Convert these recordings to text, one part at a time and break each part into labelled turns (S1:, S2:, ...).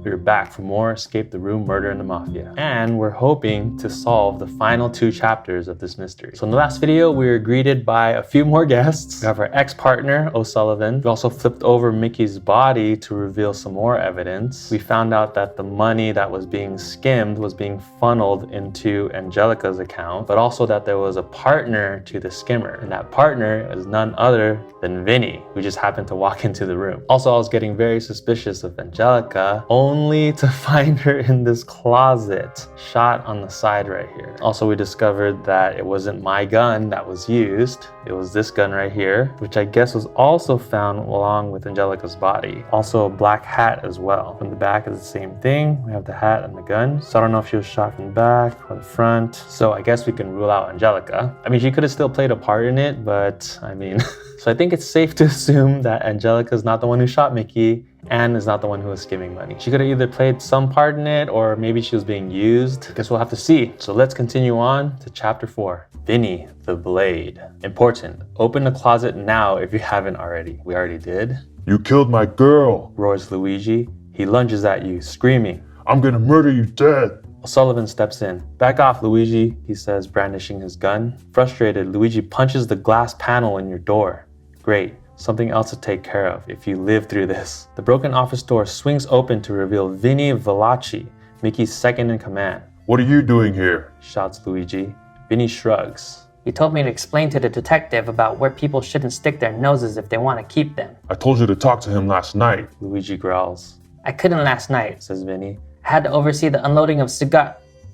S1: We're back for more Escape the Room Murder in the Mafia. And we're hoping to solve the final 2 chapters of this mystery. So in the last video, we were greeted by a few more guests. We have our ex-partner, O'Sullivan. We also flipped over Mickey's body to reveal some more evidence. We found out that the money that was being skimmed was being funneled into Angelica's account, but also that there was a partner to the skimmer. And that partner is none other than Vinny, who just happened to walk into the room. Also, I was getting very suspicious of Angelica, only to find her in this closet, shot on the side right here. Also, we discovered that it wasn't my gun that was used. It was this gun right here, which I guess was also found along with Angelica's body. Also a black hat as well. From the back is the same thing. We have the hat and the gun. So I don't know if she was shot from the back or the front. So I guess we can rule out Angelica. I mean, she could have still played a part in it, but I mean, so I think it's safe to assume that Angelica is not the one who shot Mickey and is not the one who was skimming money. She could have either played some part in it or maybe she was being used. Guess we'll have to see. So let's continue on to chapter 4. Vinny the Blade. Important, open the closet now if you haven't already. We already did.
S2: You killed my girl,
S1: roars Luigi. He lunges at you, screaming,
S2: I'm gonna murder you dead.
S1: O'Sullivan steps in. Back off, Luigi, he says, brandishing his gun. Frustrated, Luigi punches the glass panel in your door. Great. Something else to take care of if you live through this. The broken office door swings open to reveal Vinny Velacci, Mickey's second in command.
S2: What are you doing here?
S1: Shouts Luigi. Vinny shrugs.
S3: You told me to explain to the detective about where people shouldn't stick their noses if they want to keep them.
S2: I told you to talk to him last night.
S1: Luigi growls.
S3: I couldn't last night,
S1: says Vinny.
S3: I had to oversee the unloading of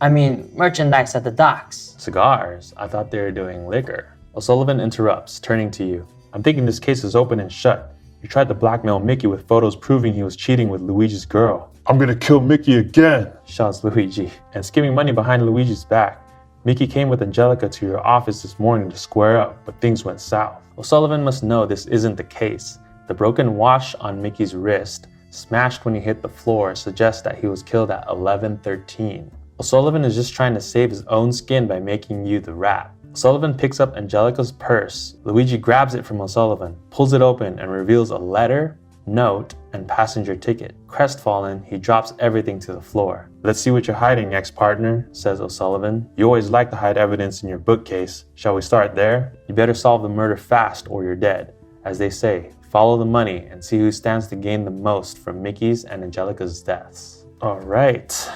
S3: merchandise at the docks.
S1: Cigars? I thought they were doing liquor. O'Sullivan interrupts, turning to you. I'm thinking this case is open and shut. You tried to blackmail Mickey with photos proving he was cheating with Luigi's girl.
S2: I'm gonna kill Mickey again,
S1: shouts Luigi, and skimming money behind Luigi's back. Mickey came with Angelica to your office this morning to square up, but things went south. O'Sullivan must know this isn't the case. The broken watch on Mickey's wrist, smashed when he hit the floor, suggests that he was killed at 11:13. O'Sullivan is just trying to save his own skin by making you the rat. O'Sullivan picks up Angelica's purse. Luigi grabs it from O'Sullivan, pulls it open, and reveals a letter, note, and passenger ticket. Crestfallen, he drops everything to the floor. Let's see what you're hiding, ex-partner, says O'Sullivan. You always like to hide evidence in your bookcase. Shall we start there? You better solve the murder fast or you're dead. As they say, follow the money and see who stands to gain the most from Mickey's and Angelica's deaths. All right.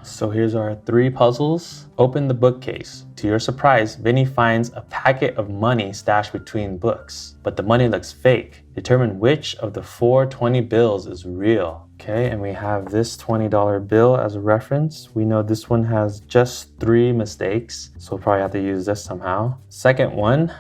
S1: So here's our 3 puzzles. Open the bookcase. To your surprise, Vinny finds a packet of money stashed between books, but the money looks fake. Determine which of the 4 20 bills is real. Okay, and we have this $20 bill as a reference. We know this one has just 3 mistakes, so we'll probably have to use this somehow. Second one.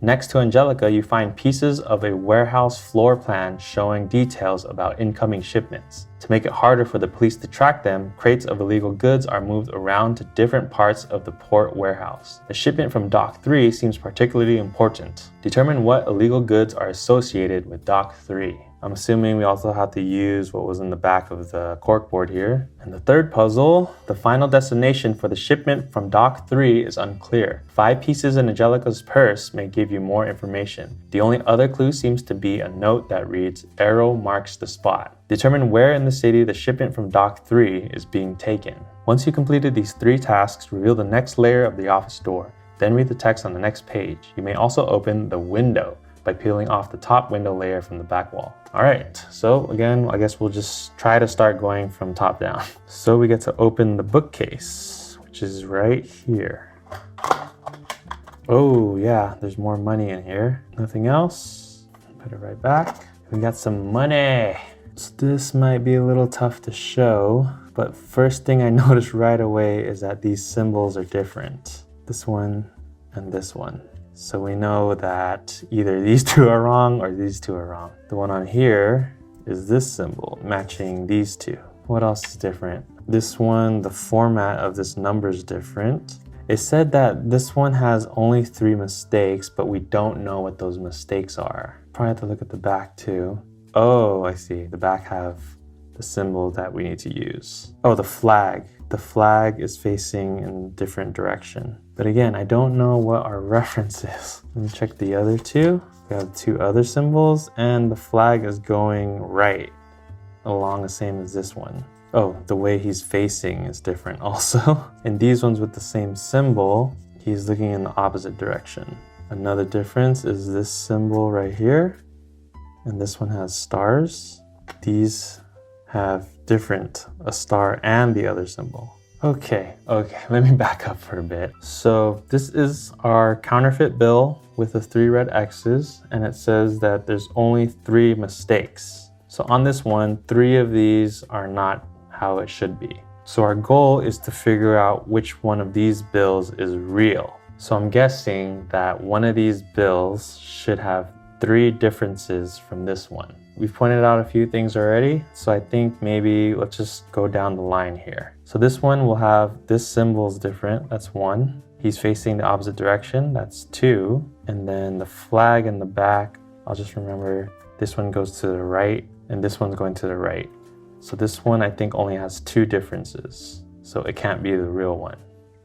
S1: Next to Angelica, you find pieces of a warehouse floor plan showing details about incoming shipments. To make it harder for the police to track them, crates of illegal goods are moved around to different parts of the port warehouse. The shipment from Dock 3 seems particularly important. Determine what illegal goods are associated with Dock 3. I'm assuming we also have to use what was in the back of the corkboard here. And the third puzzle, the final destination for the shipment from Dock 3 is unclear. 5 pieces in Angelica's purse may give you more information. The only other clue seems to be a note that reads, arrow marks the spot. Determine where in the city the shipment from Dock 3 is being taken. Once you completed these 3 tasks, reveal the next layer of the office door. Then read the text on the next page. You may also open the window by peeling off the top window layer from the back wall. All right, so again, I guess we'll just try to start going from top down. So we get to open the bookcase, which is right here. Oh yeah, there's more money in here. Nothing else. Put it right back. We got some money. So this might be a little tough to show, but first thing I noticed right away is that these symbols are different. This one and this one. So we know that either these 2 are wrong or these 2 are wrong. The one on here is this symbol matching these 2. What else is different? This one, the format of this number is different. It said that this one has only 3 mistakes, but we don't know what those mistakes are. Probably have to look at the back too. Oh, I see. The back have the symbol that we need to use. Oh, the flag. The flag is facing in a different direction. But again, I don't know what our reference is. Let me check the other 2. We have 2 other symbols and the flag is going right. along the same as this one. Oh, the way he's facing is different also. In these ones with the same symbol, he's looking in the opposite direction. Another difference is this symbol right here, and this one has stars. These have different, a star and the other symbol. Okay, let me back up for a bit. So this is our counterfeit bill with the 3 red X's, and it says that there's only 3 mistakes. So on this one, 3 of these are not how it should be. So our goal is to figure out which one of these bills is real. So I'm guessing that one of these bills should have 3 differences from this one. We've pointed out a few things already, so I think maybe let's just go down the line here. So this one will have, this symbol is different, that's 1. He's facing the opposite direction, that's 2. And then the flag in the back, I'll just remember this one goes to the right and this one's going to the right. So this one I think only has 2 differences. So it can't be the real one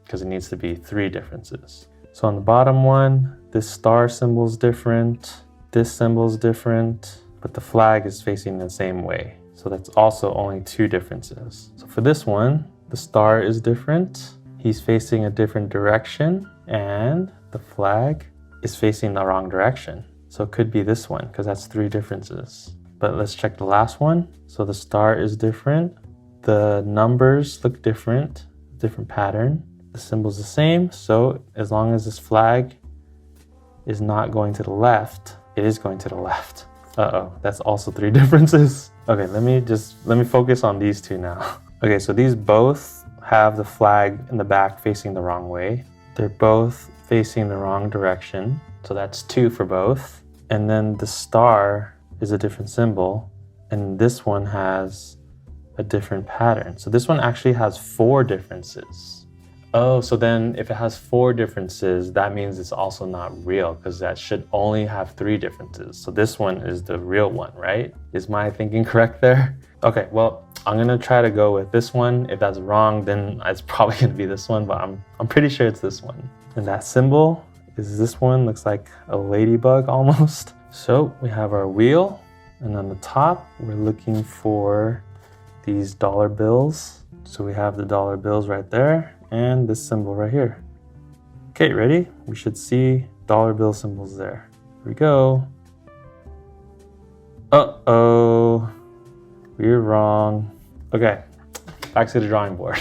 S1: because it needs to be 3 differences. So on the bottom one, this star symbol is different, this symbol is different, but the flag is facing the same way. So that's also only 2 differences. So for this one, the star is different, he's facing a different direction, and the flag is facing the wrong direction. So it could be this one because that's 3 differences. But let's check the last one. So the star is different, the numbers look different, different pattern. The symbol's the same, so as long as this flag is not going to the left, it is going to the left. Uh-oh, that's also 3 differences. Okay, let me focus on these 2 now. Okay, so these both have the flag in the back facing the wrong way. They're both facing the wrong direction, so that's 2 for both. And then the star is a different symbol, and this one has a different pattern. So this one actually has 4 differences. Oh, so then if it has 4 differences, that means it's also not real because that should only have 3 differences. So this one is the real one, right? Is my thinking correct there? Okay, well, I'm gonna try to go with this one. If that's wrong, then it's probably gonna be this one, but I'm pretty sure it's this one. And that symbol is this one, looks like a ladybug almost. So we have our wheel, and on the top, we're looking for these dollar bills. So we have the dollar bills right there, and this symbol right here. Okay, ready? We should see dollar bill symbols there. Here we go. Uh-oh, we're wrong. Okay, back to the drawing board.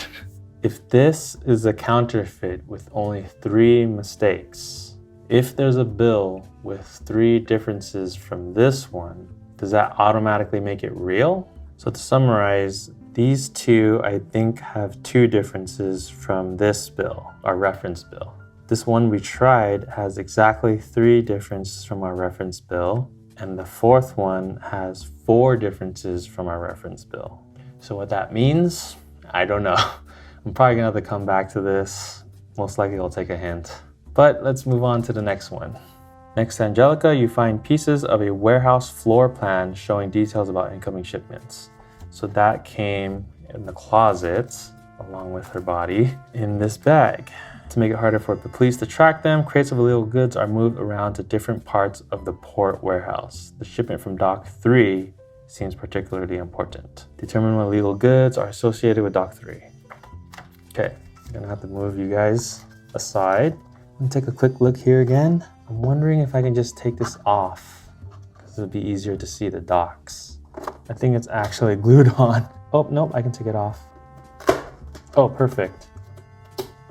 S1: If this is a counterfeit with only 3 mistakes, if there's a bill with 3 differences from this one, does that automatically make it real? So to summarize, these 2, I think, have 2 differences from this bill, our reference bill. This one we tried has exactly 3 differences from our reference bill, and the 4th one has 4 differences from our reference bill. So what that means, I don't know. I'm probably gonna have to come back to this. Most likely I'll take a hint. But let's move on to the next one. Next to Angelica, you find pieces of a warehouse floor plan showing details about incoming shipments. So that came in the closet, along with her body, in this bag. To make it harder for the police to track them, crates of illegal goods are moved around to different parts of the port warehouse. The shipment from Dock 3 seems particularly important. Determine what illegal goods are associated with Dock 3. Okay, I'm gonna have to move you guys aside. And take a quick look here again. I'm wondering if I can just take this off, because it'll be easier to see the docks. I think it's actually glued on. Oh, nope, I can take it off. Oh, perfect.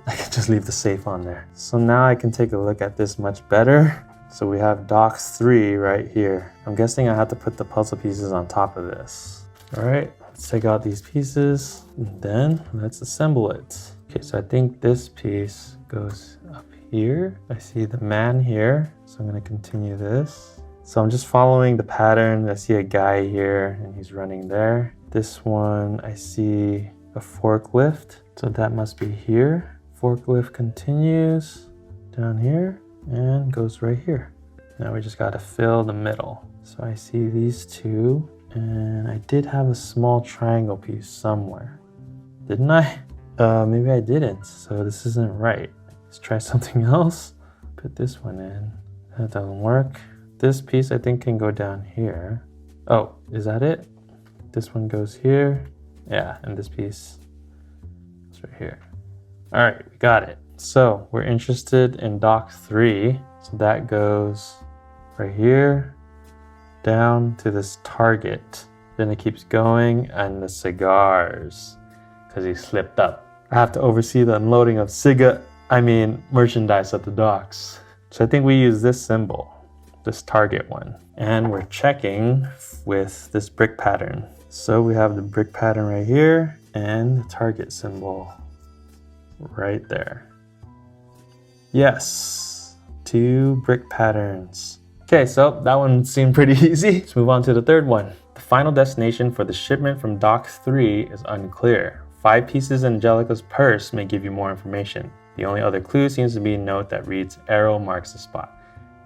S1: I can just leave the safe on there. So now I can take a look at this much better. So we have Docks 3 right here. I'm guessing I have to put the puzzle pieces on top of this. All right, let's take out these pieces, and then let's assemble it. Okay, so I think this piece goes up here. I see the man here, so I'm gonna continue this. So I'm just following the pattern. I see a guy here and he's running there. This one, I see a forklift. So that must be here. Forklift continues down here and goes right here. Now we just gotta fill the middle. So I see these 2, and I did have a small triangle piece somewhere. Didn't I? Maybe I didn't, so this isn't right. Let's try something else. Put this one in. That doesn't work. This piece I think can go down here. Oh, is that it? this one goes here. Yeah, and this piece is right here. All right, we got it. So we're interested in dock 3. So that goes right here, down to this target. Then it keeps going, and the cigars, because he slipped up. I have to oversee the unloading of merchandise at the docks. So I think we use this symbol, this target one. And we're checking with this brick pattern. So we have the brick pattern right here and the target symbol right there. Yes, 2 brick patterns. Okay, so that one seemed pretty easy. Let's move on to the third one. The final destination for the shipment from dock 3 is unclear. 5 pieces in Angelica's purse may give you more information. The only other clue seems to be a note that reads, arrow marks the spot.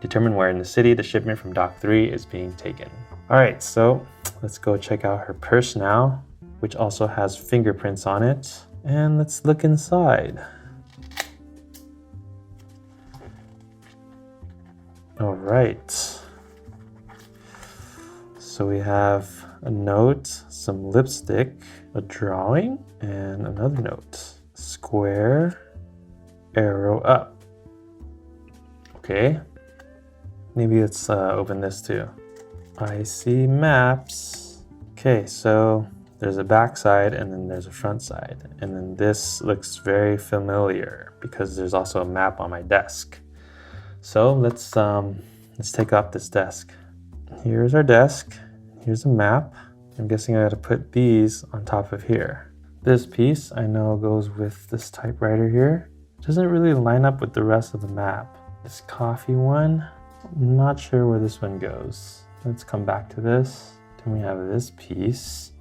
S1: Determine where in the city the shipment from dock 3 is being taken. All right, so let's go check out her purse now, which also has fingerprints on it. And let's look inside. All right. So we have a note, some lipstick, a drawing, and another note. Square, arrow up. Okay. Maybe let's open this too. I see maps. Okay, so there's a back side and then there's a front side. And then this looks very familiar because there's also a map on my desk. So let's take off this desk. Here's our desk. Here's a map. I'm guessing I gotta put these on top of here. This piece I know goes with this typewriter here. It doesn't really line up with the rest of the map. This coffee one, I'm not sure where this one goes. Let's come back to this. Then we have this piece.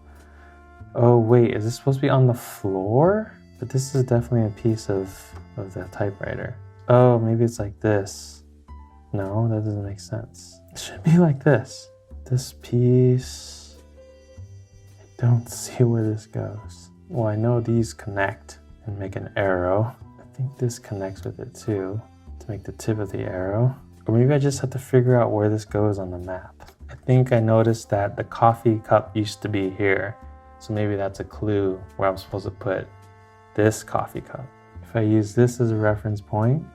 S1: Oh wait, is this supposed to be on the floor? But this is definitely a piece of the typewriter. Oh, maybe it's like this. No, that doesn't make sense. It should be like this. This piece, I don't see where this goes. Well, I know these connect and make an arrow. I think this connects with it too to make the tip of the arrow. Or maybe I just have to figure out where this goes on the map. I think I noticed that the coffee cup used to be here. So maybe that's a clue where I'm supposed to put this coffee cup. If I use this as a reference point,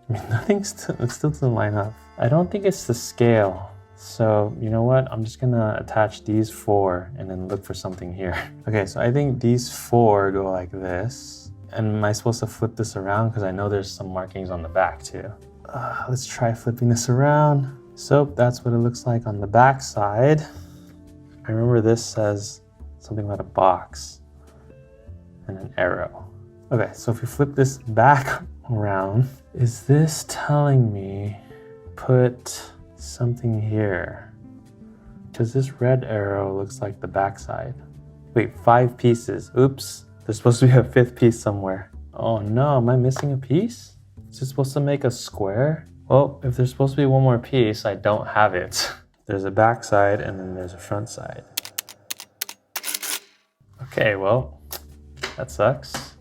S1: I mean, it still doesn't line up. I don't think it's the scale. So you know what? I'm just gonna attach these 4 and then look for something here. Okay, so I think these 4 go like this. And am I supposed to flip this around? Because I know there's some markings on the back too. Let's try flipping this around. So that's what it looks like on the back side. I remember this says something about a box and an arrow. Okay, so if we flip this back around, is this telling me put something here? Because this red arrow looks like the back side. Wait, 5 pieces. Oops, there's supposed to be a 5th piece somewhere. Oh no, am I missing a piece? Is it supposed to make a square? Well, if there's supposed to be one more piece, I don't have it. There's a back side and then there's a front side. Okay, well, that sucks.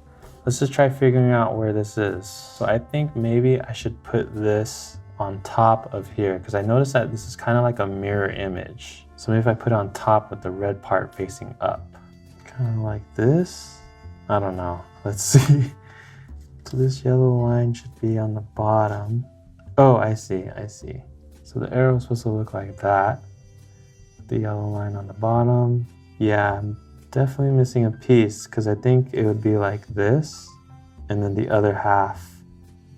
S1: Let's just try figuring out where this is. So I think maybe I should put this on top of here because I noticed that this is kind of like a mirror image. So maybe if I put it on top with the red part facing up, kind of like this. I don't know. Let's see. So this yellow line should be on the bottom. Oh, I see. So the arrow is supposed to look like that. The yellow line on the bottom. Yeah, I'm definitely missing a piece because I think it would be like this and then the other half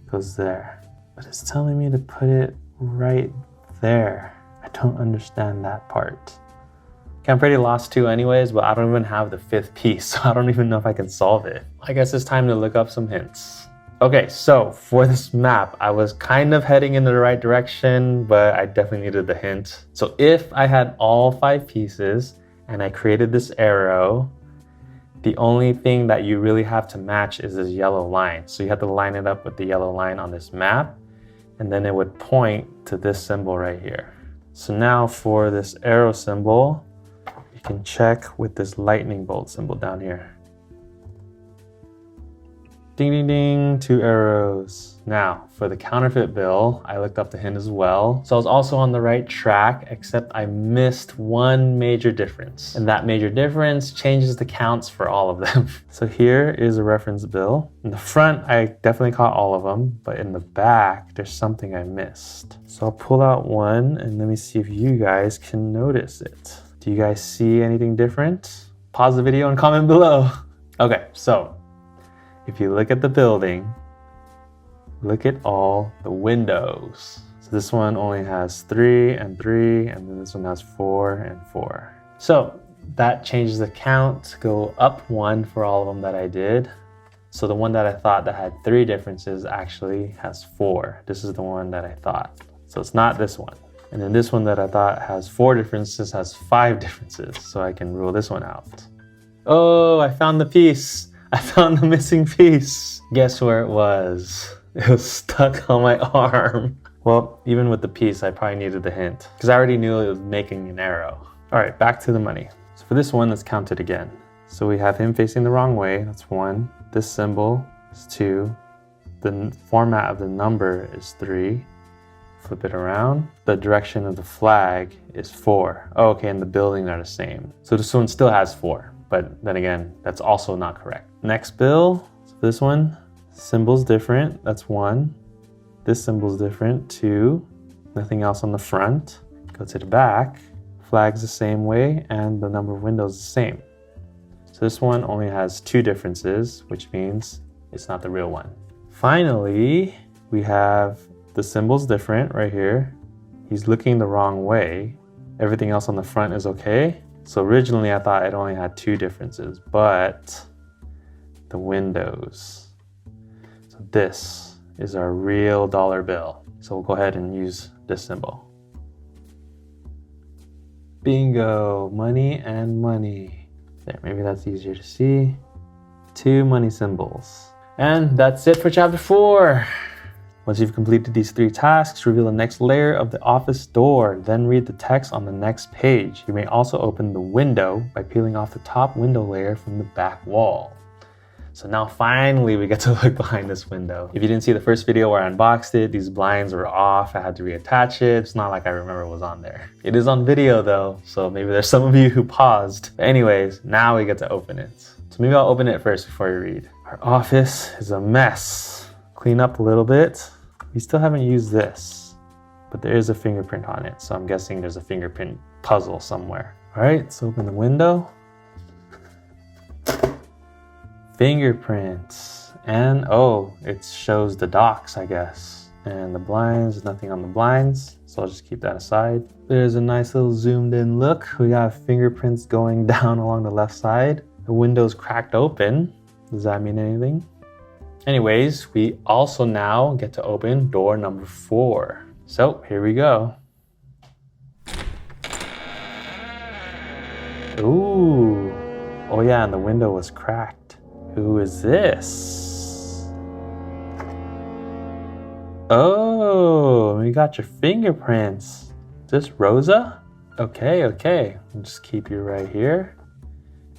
S1: goes there. But it's telling me to put it right there. I don't understand that part. Okay, I'm pretty lost too anyways, but I don't even have the 5th piece, so I don't even know if I can solve it. I guess it's time to look up some hints. Okay, so for this map, I was kind of heading in the right direction, but I definitely needed the hint. So if I had all 5 pieces and I created this arrow, the only thing that you really have to match is this yellow line. So you have to line it up with the yellow line on this map, and then it would point to this symbol right here. So now for this arrow symbol, you can check with this lightning bolt symbol down here. Ding, ding, ding, 2 arrows. Now, for the counterfeit bill, I looked up the hint as well. So I was also on the right track, except I missed one major difference. And that major difference changes the counts for all of them. So here is a reference bill. In the front, I definitely caught all of them, but in the back, there's something I missed. So I'll pull out one and let me see if you guys can notice it. Do you guys see anything different? Pause the video and comment below. Okay, so if you look at the building, look at all the windows. So this one only has 3 and 3, and then this one has 4 and 4. So that changes the count, go up 1 for all of them that I did. So the one that I thought that had 3 differences actually has 4. This is the one that I thought. So it's not this one. And then this one that I thought has 4 differences has 5 differences. So I can rule this one out. Oh, I found the piece. I found the missing piece. Guess where it was? It was stuck on my arm. Well, even with the piece, I probably needed the hint because I already knew it was making an arrow. All right, back to the money. So for this one, let's count it again. So we have him facing the wrong way. That's 1. This symbol is 2. The format of the number is 3. Flip it around. The direction of the flag is 4. Oh, okay, and the building are the same. So this one still has 4, but then again, that's also not correct. Next bill, so this one, symbol's different, that's 1. This symbol's different, 2. Nothing else on the front. Go to the back, flag's the same way, and the number of windows is the same. So this one only has 2 differences, which means it's not the real one. Finally, we have the symbol's different right here. He's looking the wrong way. Everything else on the front is okay. So originally I thought it only had 2 differences, but the windows. So this is our real dollar bill. So we'll go ahead and use this symbol. Bingo, money and money. There, maybe that's easier to see. 2 money symbols. And that's it for chapter 4. Once you've completed these 3 tasks, reveal the next layer of the office door, then read the text on the next page. You may also open the window by peeling off the top window layer from the back wall. So now finally we get to look behind this window. If you didn't see the first video where I unboxed it, these blinds were off. I had to reattach it. It's not like I remember it was on there. It is on video though, so maybe there's some of you who paused. But anyways, now we get to open it. So maybe I'll open it first before you read. Our office is a mess. Clean up a little bit. We still haven't used this, but there is a fingerprint on it. So I'm guessing there's a fingerprint puzzle somewhere. All right, let's open the window. Fingerprints. And oh, it shows the docks, I guess. And the blinds, nothing on the blinds. So I'll just keep that aside. There's a nice little zoomed in look. We got fingerprints going down along the left side. The window's cracked open. Does that mean anything? Anyways, we also now get to open door number 4. So here we go. Ooh. Oh yeah, and the window was cracked. Who is this? Oh, we got your fingerprints. Is this Rosa? Okay. We'll just keep you right here.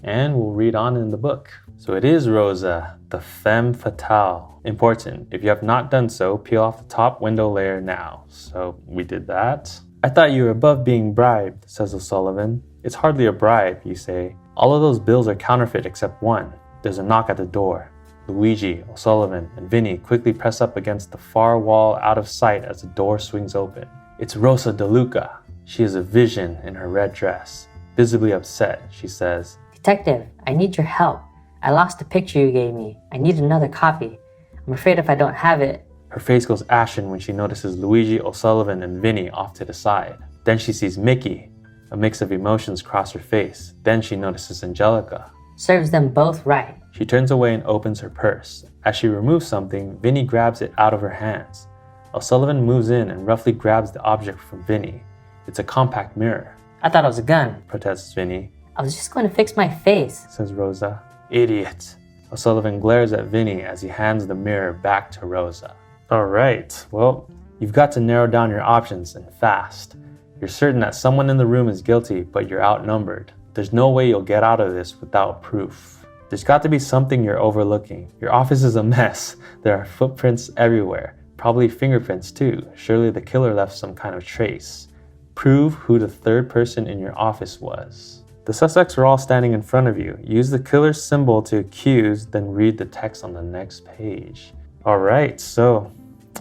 S1: And we'll read on in the book. So it is Rosa, the femme fatale. Important, if you have not done so, peel off the top window layer now. So we did that. I thought you were above being bribed, says O'Sullivan. It's hardly a bribe, you say. All of those bills are counterfeit except one. There's a knock at the door. Luigi, O'Sullivan, and Vinny quickly press up against the far wall out of sight as the door swings open. It's Rosa DeLuca. She is a vision in her red dress. Visibly upset, she says,
S4: Detective, I need your help. I lost the picture you gave me. I need another copy. I'm afraid if I don't have it...
S1: Her face goes ashen when she notices Luigi, O'Sullivan, and Vinny off to the side. Then she sees Mickey. A mix of emotions cross her face. Then she notices Angelica.
S4: Serves them both right.
S1: She turns away and opens her purse. As she removes something, Vinny grabs it out of her hands. O'Sullivan moves in and roughly grabs the object from Vinny. It's a compact mirror.
S4: I thought it was a gun.
S1: Protests Vinny.
S4: I was just going to fix my face.
S1: Says Rosa. Idiot. O'Sullivan glares at Vinny as he hands the mirror back to Rosa. Alright, well, you've got to narrow down your options and fast. You're certain that someone in the room is guilty, but you're outnumbered. There's no way you'll get out of this without proof. There's got to be something you're overlooking. Your office is a mess. There are footprints everywhere. Probably fingerprints too. Surely the killer left some kind of trace. Prove who the third person in your office was. The suspects are all standing in front of you. Use the killer's symbol to accuse, then read the text on the next page. All right, so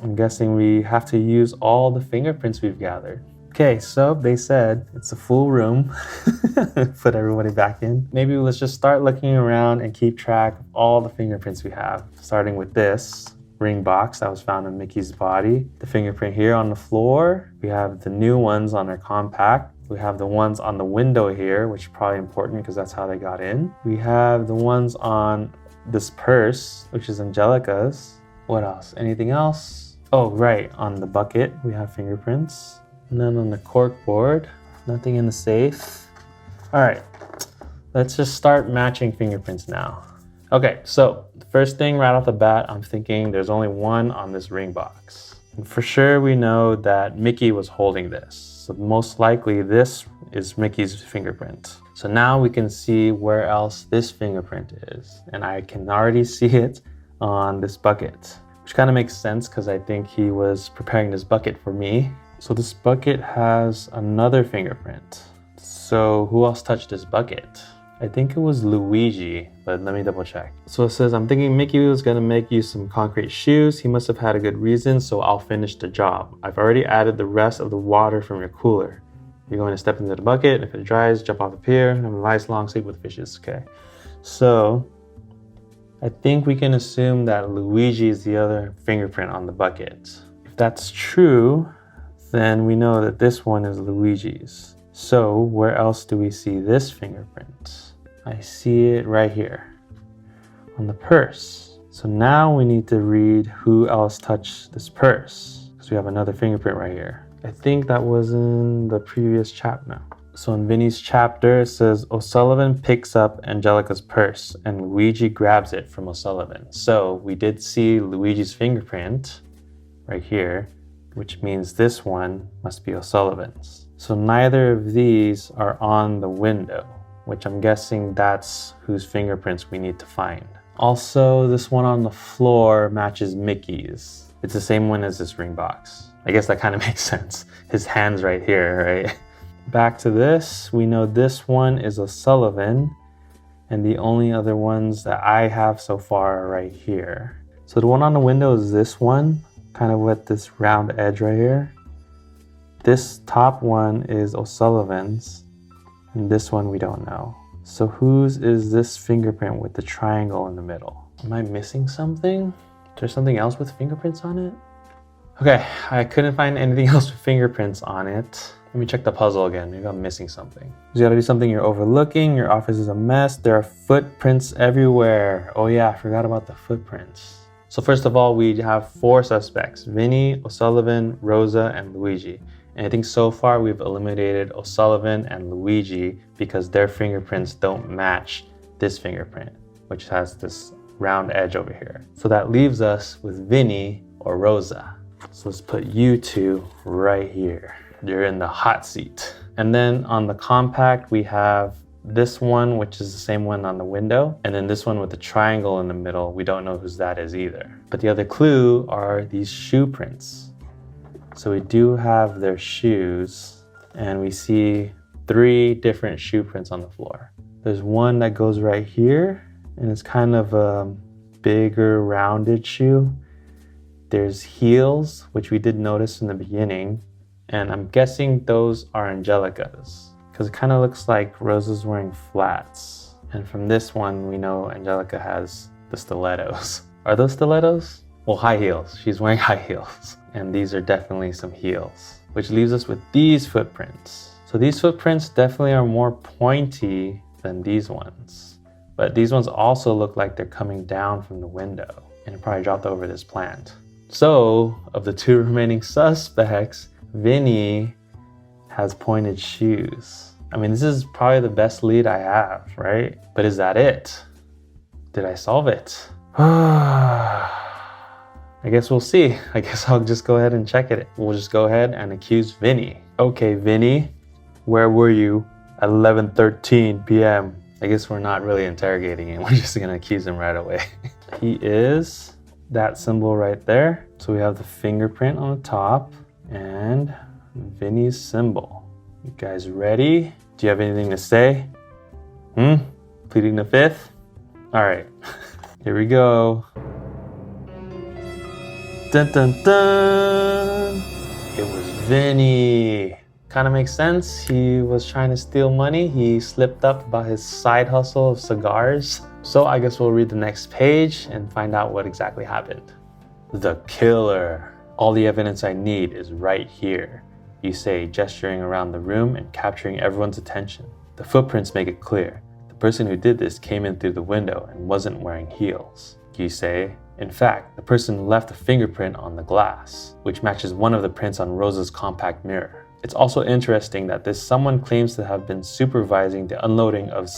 S1: I'm guessing we have to use all the fingerprints we've gathered. Okay, so they said it's a full room. Put everybody back in. Maybe let's just start looking around and keep track of all the fingerprints we have, starting with this ring box that was found on Mickey's body. The fingerprint here on the floor. We have the new ones on our compact. We have the ones on the window here, which is probably important because that's how they got in. We have the ones on this purse, which is Angelica's. What else? Anything else? Oh, right, on the bucket, we have fingerprints. None on the cork board. Nothing in the safe. All right, let's just start matching fingerprints now. Okay, so the first thing right off the bat, I'm thinking there's only one on this ring box. And for sure, we know that Mickey was holding this. So most likely this is Mickey's fingerprint. So now we can see where else this fingerprint is. And I can already see it on this bucket, which kind of makes sense because I think he was preparing this bucket for me. So this bucket has another fingerprint. So who else touched this bucket? I think it was Luigi, but let me double check. So it says, I'm thinking Mickey was gonna make you some concrete shoes. He must have had a good reason, so I'll finish the job. I've already added the rest of the water from your cooler. You're going to step into the bucket. If it dries, jump off the pier and have a nice long sleep with fishes, okay? So I think we can assume that Luigi is the other fingerprint on the bucket. If that's true, then we know that this one is Luigi's. So where else do we see this fingerprint? I see it right here on the purse. So now we need to read who else touched this purse because we have another fingerprint right here. I think that was in the previous chapter now. So in Vinny's chapter, it says O'Sullivan picks up Angelica's purse and Luigi grabs it from O'Sullivan. So we did see Luigi's fingerprint right here, which means this one must be O'Sullivan's. So neither of these are on the window, which I'm guessing that's whose fingerprints we need to find. Also, this one on the floor matches Mickey's. It's the same one as this ring box. I guess that kind of makes sense. His hand's right here, right? Back to this, we know this one is O'Sullivan, and the only other ones that I have so far are right here. So the one on the window is this one, kind of with this round edge right here. This top one is O'Sullivan's, and this one we don't know. So whose is this fingerprint with the triangle in the middle? Am I missing something? Is there something else with fingerprints on it? Okay, I couldn't find anything else with fingerprints on it. Let me check the puzzle again. Maybe I'm missing something. There's gotta be something you're overlooking. Your office is a mess. There are footprints everywhere. Oh yeah, I forgot about the footprints. So first of all, we have 4 suspects: Vinny, O'Sullivan, Rosa, and Luigi. And I think so far we've eliminated O'Sullivan and Luigi because their fingerprints don't match this fingerprint, which has this round edge over here. So that leaves us with Vinny or Rosa. So let's put you two right here. You're in the hot seat. And then on the compact, we have this one, which is the same one on the window. And then this one with the triangle in the middle. We don't know whose that is either. But the other clue are these shoe prints. So we do have their shoes, and we see 3 different shoe prints on the floor. There's one that goes right here, and it's kind of a bigger rounded shoe. There's heels, which we did notice in the beginning, and I'm guessing those are Angelica's because it kind of looks like Rosa's wearing flats. And from this one, we know Angelica has the stilettos. Are those stilettos? Well, high heels. She's wearing high heels. And these are definitely some heels, which leaves us with these footprints. So these footprints definitely are more pointy than these ones. But these ones also look like they're coming down from the window and it probably dropped over this plant. So of the 2 remaining suspects, Vinny has pointed shoes. I mean, this is probably the best lead I have, right? But is that it? Did I solve it? I guess we'll see. I guess I'll just go ahead and check it. We'll just go ahead and accuse Vinny. Okay, Vinny, where were you at 11:13 p.m.? I guess we're not really interrogating him. We're just gonna accuse him right away. He is that symbol right there. So we have the fingerprint on the top and Vinny's symbol. You guys ready? Do you have anything to say? Pleading the fifth? All right, here we go. Dun dun dun! It was Vinny. Kind of makes sense. He was trying to steal money. He slipped up about his side hustle of cigars. So I guess we'll read the next page and find out what exactly happened. The killer. All the evidence I need is right here, you say, gesturing around the room and capturing everyone's attention. The footprints make it clear. The person who did this came in through the window and wasn't wearing heels, you say. In fact, the person left a fingerprint on the glass, which matches one of the prints on Rosa's compact mirror. It's also interesting that this someone claims to have been supervising the unloading of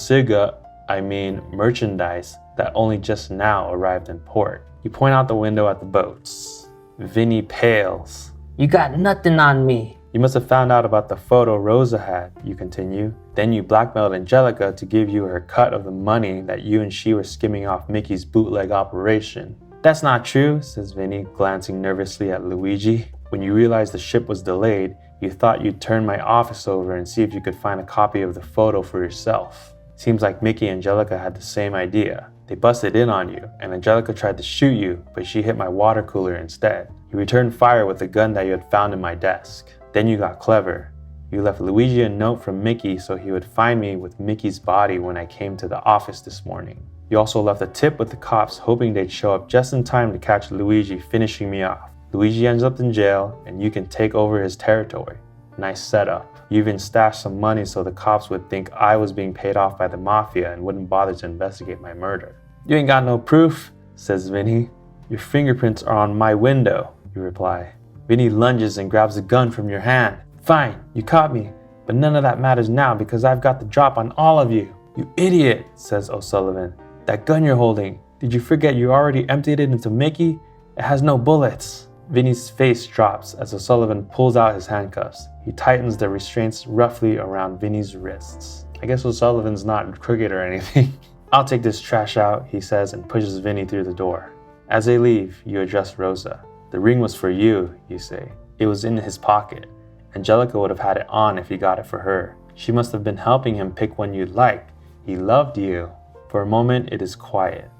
S1: merchandise that only just now arrived in port. You point out the window at the boats. Vinny pales.
S4: You got nothing on me.
S1: You must have found out about the photo Rosa had, you continue. Then you blackmailed Angelica to give you her cut of the money that you and she were skimming off Mickey's bootleg operation. That's not true, says Vinny, glancing nervously at Luigi. When you realized the ship was delayed, you thought you'd turn my office over and see if you could find a copy of the photo for yourself. Seems like Mickey and Angelica had the same idea. They busted in on you, and Angelica tried to shoot you, but she hit my water cooler instead. You returned fire with the gun that you had found in my desk. Then you got clever. You left Luigi a note from Mickey so he would find me with Mickey's body when I came to the office this morning. You also left a tip with the cops hoping they'd show up just in time to catch Luigi finishing me off. Luigi ends up in jail and you can take over his territory. Nice setup. You even stashed some money so the cops would think I was being paid off by the Mafia and wouldn't bother to investigate my murder. You ain't got no proof, says Vinny. Your fingerprints are on my window, you reply. Vinny lunges and grabs a gun from your hand. Fine, you caught me, but none of that matters now because I've got the drop on all of you. You idiot, says O'Sullivan. That gun you're holding, did you forget you already emptied it into Mickey? It has no bullets. Vinny's face drops as O'Sullivan pulls out his handcuffs. He tightens the restraints roughly around Vinny's wrists. I guess O'Sullivan's not crooked or anything. I'll take this trash out, he says and pushes Vinny through the door. As they leave, you address Rosa. The ring was for you, you say. It was in his pocket. Angelica would have had it on if he got it for her. She must have been helping him pick one you'd like. He loved you. For a moment, it is quiet.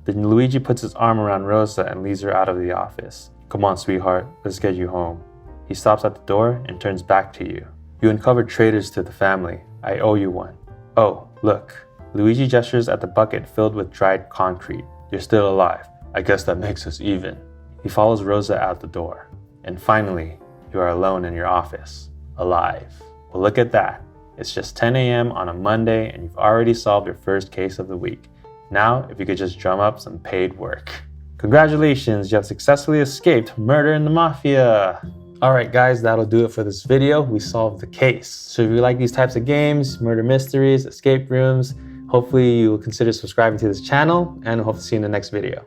S1: Then Luigi puts his arm around Rosa and leads her out of the office. Come on, sweetheart, let's get you home. He stops at the door and turns back to you. You uncovered traitors to the family. I owe you one. Oh, look. Luigi gestures at the bucket filled with dried concrete. You're still alive. I guess that makes us even. He follows Rosa out the door. And finally, you are alone in your office. Alive. Well, look at that. It's just 10 a.m. on a Monday and you've already solved your first case of the week. Now, if you could just drum up some paid work. Congratulations, you have successfully escaped murder in the Mafia. Alright guys, that'll do it for this video. We solved the case. So if you like these types of games, murder mysteries, escape rooms, hopefully you will consider subscribing to this channel and hope to see you in the next video.